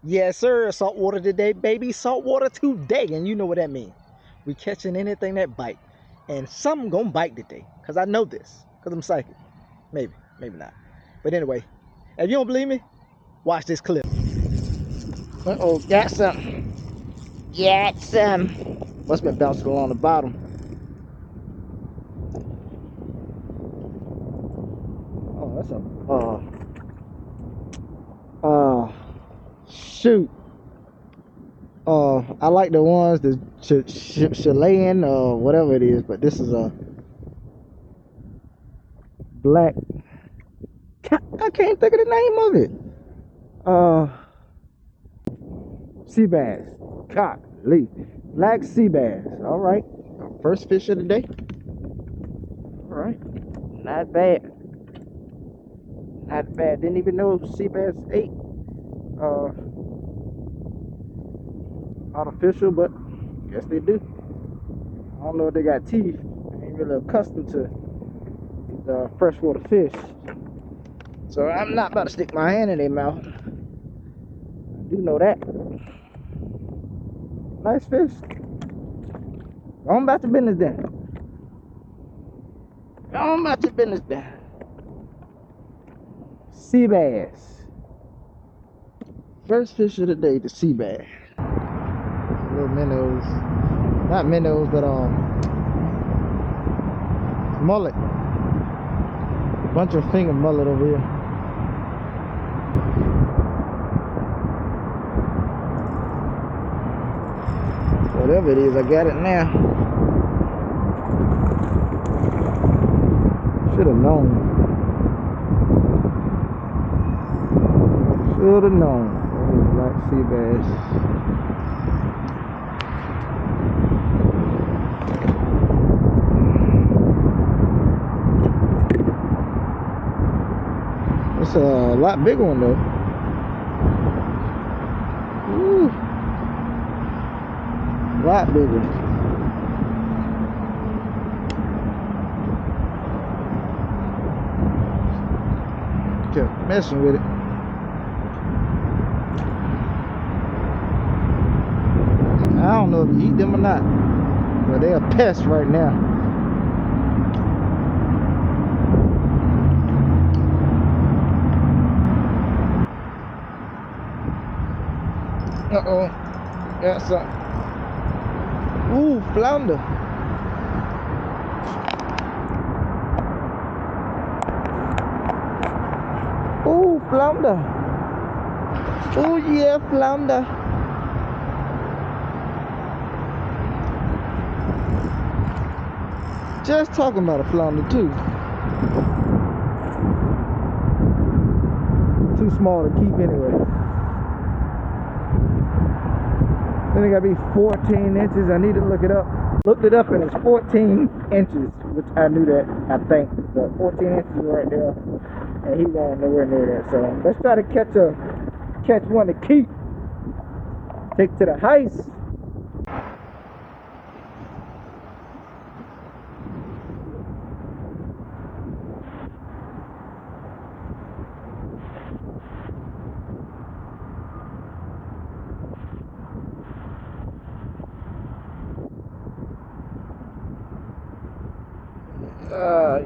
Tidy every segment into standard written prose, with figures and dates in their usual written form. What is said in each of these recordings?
Yes, sir. Saltwater today, baby. Saltwater today. And you know what that means. We catching anything that bite. And something gonna bite today. Because I know this. Because I'm psychic. Maybe. Maybe not. But anyway, if you don't believe me, watch this clip. Uh-oh. Got something. Got some. Must have been bouncing along the bottom. Oh, that's a... shoot. I like the ones that Chilean or whatever it is, but this is a black. I can't think of the name of it. Sea bass. Golly, black sea bass. All right, first fish of the day. All right, not bad. Not bad. Didn't even know sea bass ate uh artificial, but guess they do. I don't know if they got teeth. I ain't really accustomed to these freshwater fish. So I'm not about to stick my hand in their mouth. I do know that. Nice fish. On about your business then. On about your business then. Sea bass. First fish of the day, the sea bass. Little minnows. Not minnows, but mullet. Bunch of finger mullet over here. Whatever it is, I got it now. Should have known. Should have known. Black sea bass. It's a lot bigger one though. Ooh. A lot bigger. Kept messing with it. I don't know if you eat them or not, but they're a pest right now. Uh-oh. Got something. Ooh, flounder. Ooh, flounder. Oh yeah, flounder. Just talking about a flounder too. Too small to keep anyway. Then it gotta be 14 inches. I need to look it up. Looked it up and it's 14 inches, which I knew that, I think. But 14 inches right there. And he won't nowhere near that. So let's try to catch one to keep. Take to the heist.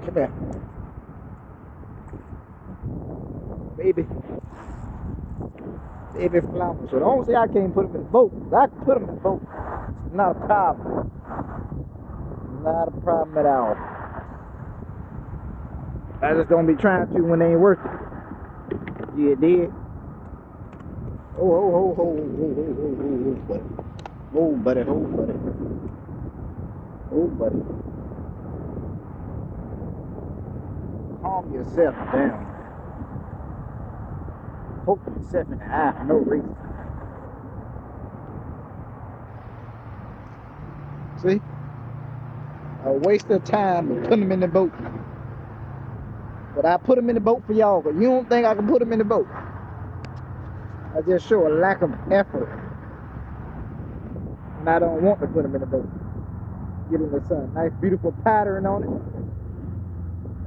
Come here. Baby. Baby flounder. So don't say I can't put him in the boat. I can put him in the boat. Not a problem. Not a problem at all. I just don't be trying to when they ain't worth it. You did. Oh, buddy. Oh, buddy. Oh, buddy. Calm yourself down. Poke yourself in the eye for no reason. See? A waste of time to put them in the boat. But I put them in the boat for y'all, but you don't think I can put them in the boat. I just show a lack of effort. And I don't want to put them in the boat. Get in the sun. Nice, beautiful pattern on it.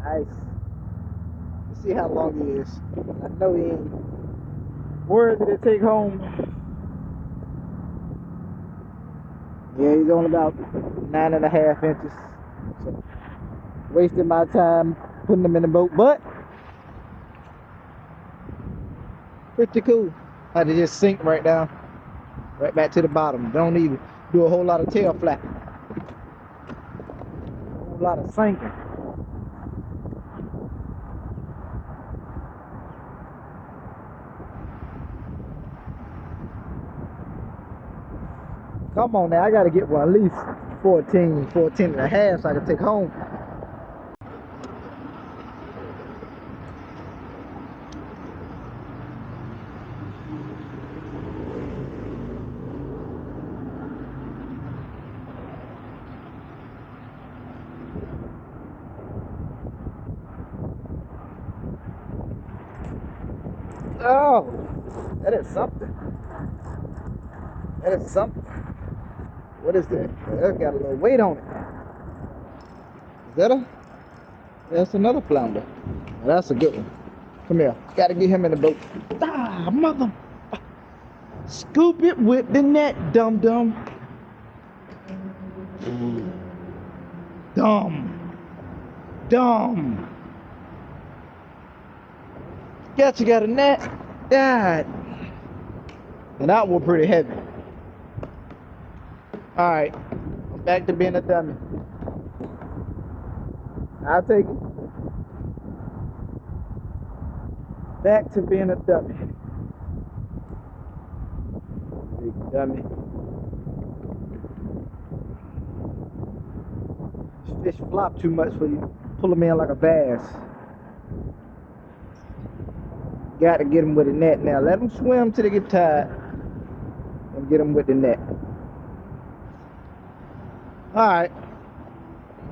Nice. Let's see how long he is. I know he ain't worthy to take home. Yeah, he's only about 9.5 inches. So, wasting my time putting them in the boat, but pretty cool. How they just sink right down, right back to the bottom. Don't need to do a whole lot of tail flapping, a whole lot of sinking. Come on now, I gotta get one at least 14 and a half so I can take home. Oh, that is something. That is something. What is that? That got a little weight on it. Is that a? That's another flounder. That's a good one. Come here. Gotta get him in the boat. Ah, mother. Scoop it with the net, dum dum. Dumb. Dumb. You got a net? God. And that one pretty heavy. Alright. I'm back to being a dummy. I'll take it. Back to being a dummy. Big dummy. This fish flop too much for you. Pull them in like a bass. Got to get them with a net now. Let them swim till they get tired. And get them with the net. Alright.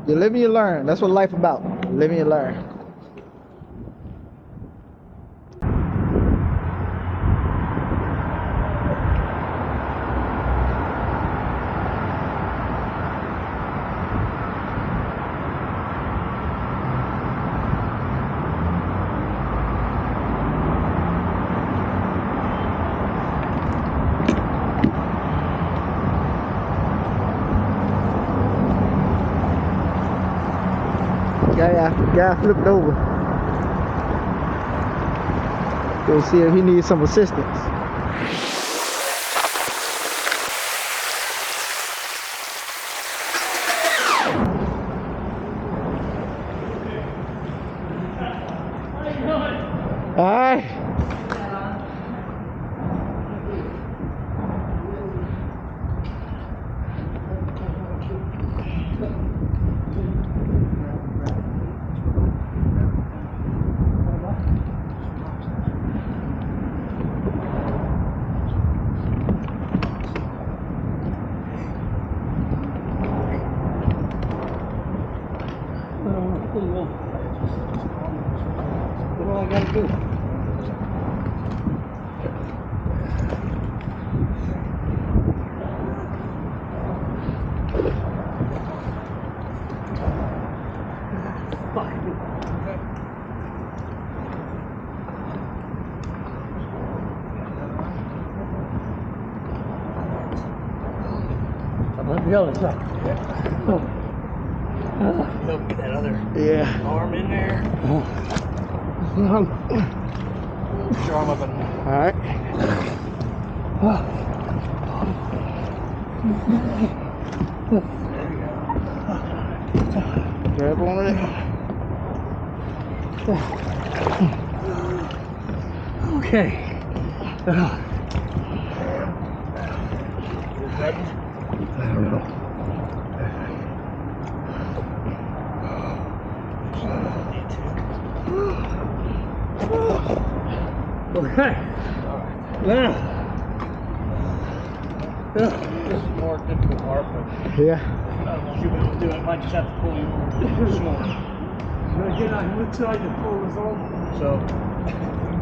You live and you learn. That's what life about. You live and you learn. Guy flipped over. Go see if he needs some assistance. Alright. What do I gotta do? Let me go. It's up. Help get that other arm in there. Put your arm up and. Alright. Grab on it. Okay. I don't know. Okay. Now. This is a more difficult part, but Yeah. I don't know if you'll be able to do it. I might just have to pull you over short. Get on which side to pull this over. So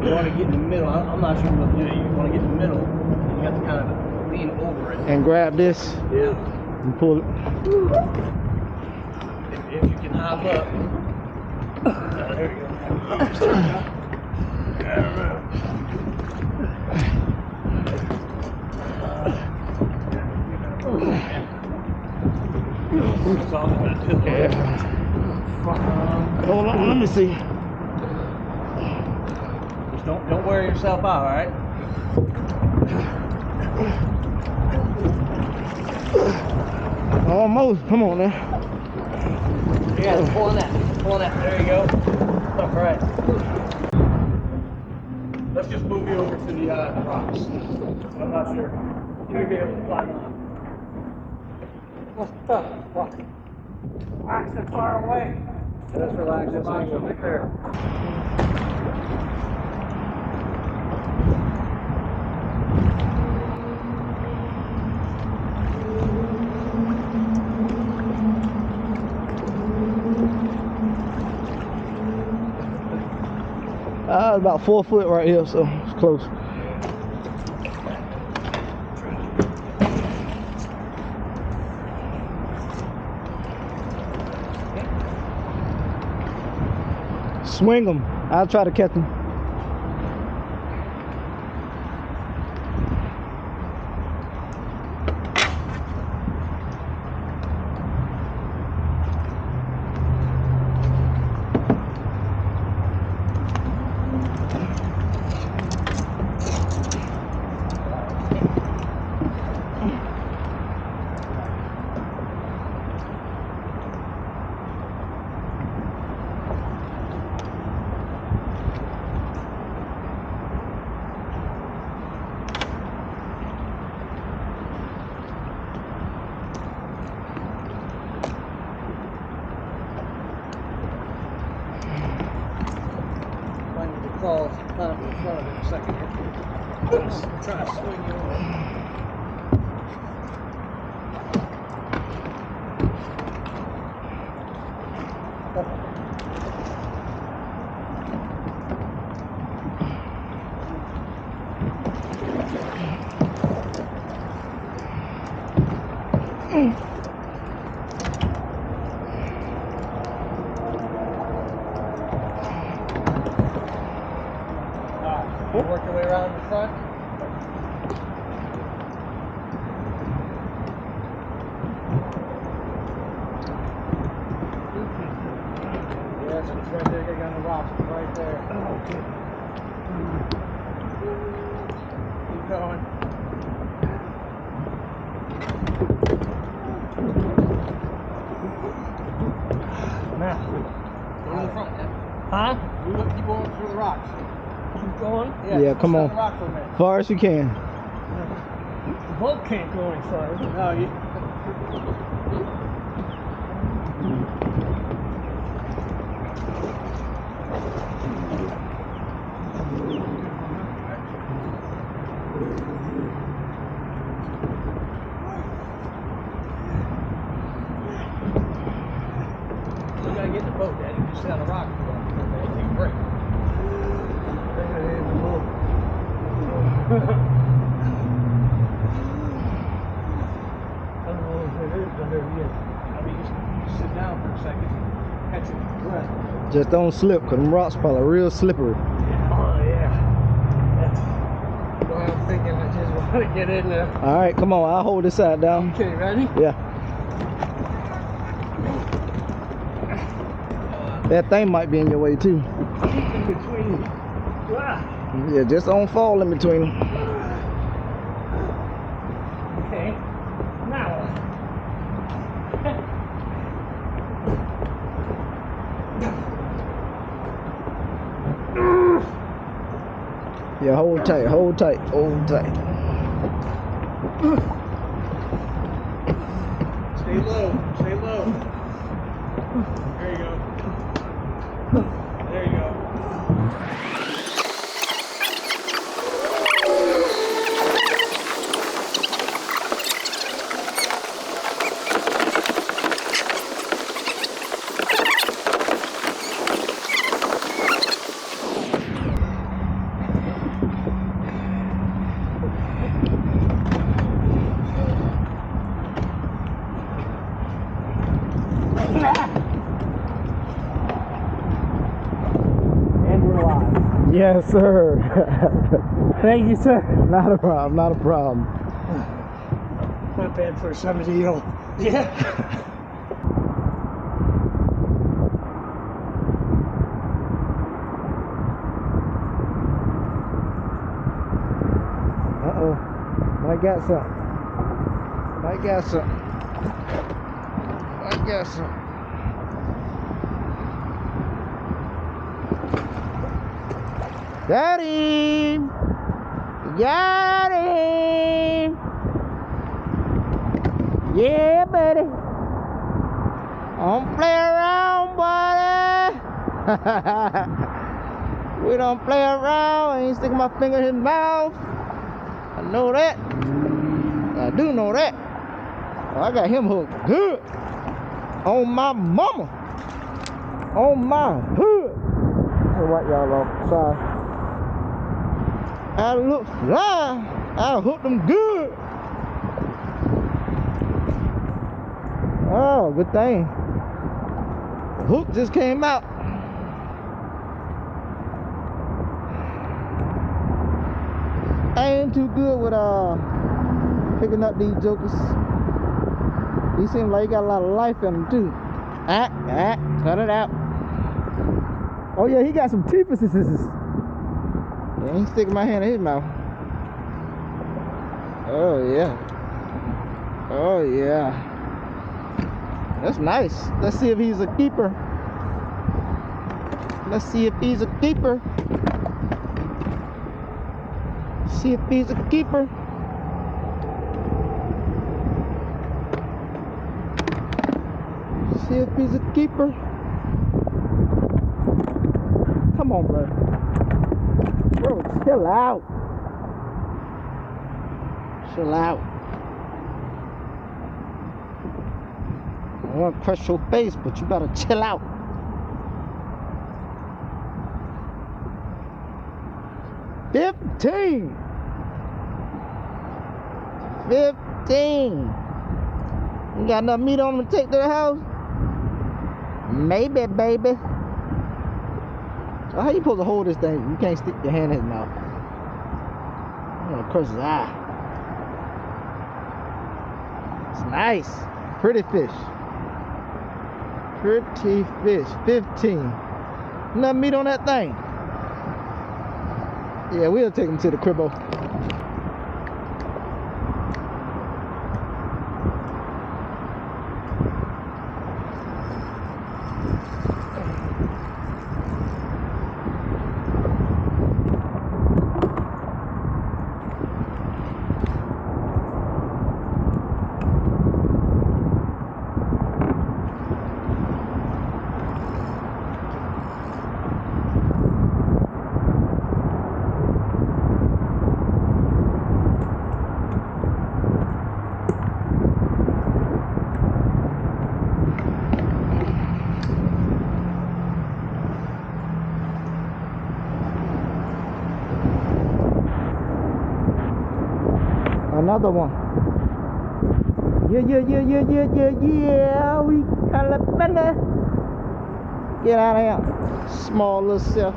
you want to get in the middle. I'm not sure what to do. You want to get in the middle. You have to kind of lean over it. And grab this. Yeah. And pull it. If you can hop up. There you go. That's all I'm gonna do. Yeah. Hold on, let me see. Just don't wear yourself out, all right? Almost. Come on now. Yeah, pull on that. Pull on that. There you go. All right. Let's just move you over to the rocks. I'm not sure. You may be able to climb on. What the fuck? Rocks are far away. Just relax. Just hang right there. About 4 foot right here, so it's close. Swing them. I'll try to catch them. Crawl climb to the front of it in a second here. Try to swing you over. Work your way around the front. Yes, it's right there. Get on the rocks. It's right there. Okay. Keep going. Now, go to the front. Huh? Keep going through the rocks. Keep going? Yeah, come on. Far as you can. The boat can't go any further. No, you... You gotta get in the boat, Daddy. You just sit on the rock for a while. Take a break. I mean, just sit down for a second, catch your breath. Just don't slip, because them rocks probably real slippery. Oh, yeah. That's why I'm thinking I just want to get in there. All right, come on. I'll hold this side down. Okay, ready? Yeah. That thing might be in your way, too. Keep in between. Ah. Yeah, just don't fall in between them. Okay. Now what? Yeah, hold tight, hold tight, hold tight. Stay low, stay low. There you go. There you go. And we're live. Yes, sir. Thank you, sir. Not a problem, not a problem. Not bad for a 70-year-old. Yeah. Uh-oh. Might got some. Might got some. Might got some. Got him! Got him! Yeah, buddy! Don't play around, buddy! We don't play around. I ain't sticking my finger in his mouth. I know that. I do know that. Oh, I got him hooked good. On my mama. On my hood. I'll wipe y'all off. Sorry. I look fly. I hooked them good. Oh, good thing. The hook just came out. I ain't too good with picking up these jokers. He seems like he got a lot of life in him too. Cut it out. Oh yeah, he got some teeth. Yeah, he ain't sticking my hand in his mouth. Oh yeah. Oh yeah. That's nice. Let's see if he's a keeper. Let's see if he's a keeper. See if he's a keeper. See if he's a keeper. Come on, bro. Bro, chill out. Chill out. I want to crush your face, but you better chill out. $15. You got enough meat on them to take to the house? Maybe, baby. So how you supposed to hold this thing? You can't stick your hand in his mouth. I'm gonna crush his eye. It's nice. Pretty fish. Pretty fish. 15. Enough meat on that thing. Yeah, we'll take him to the cribbo. Another one. Yeah. We Alabama. Get out of here. Small little self.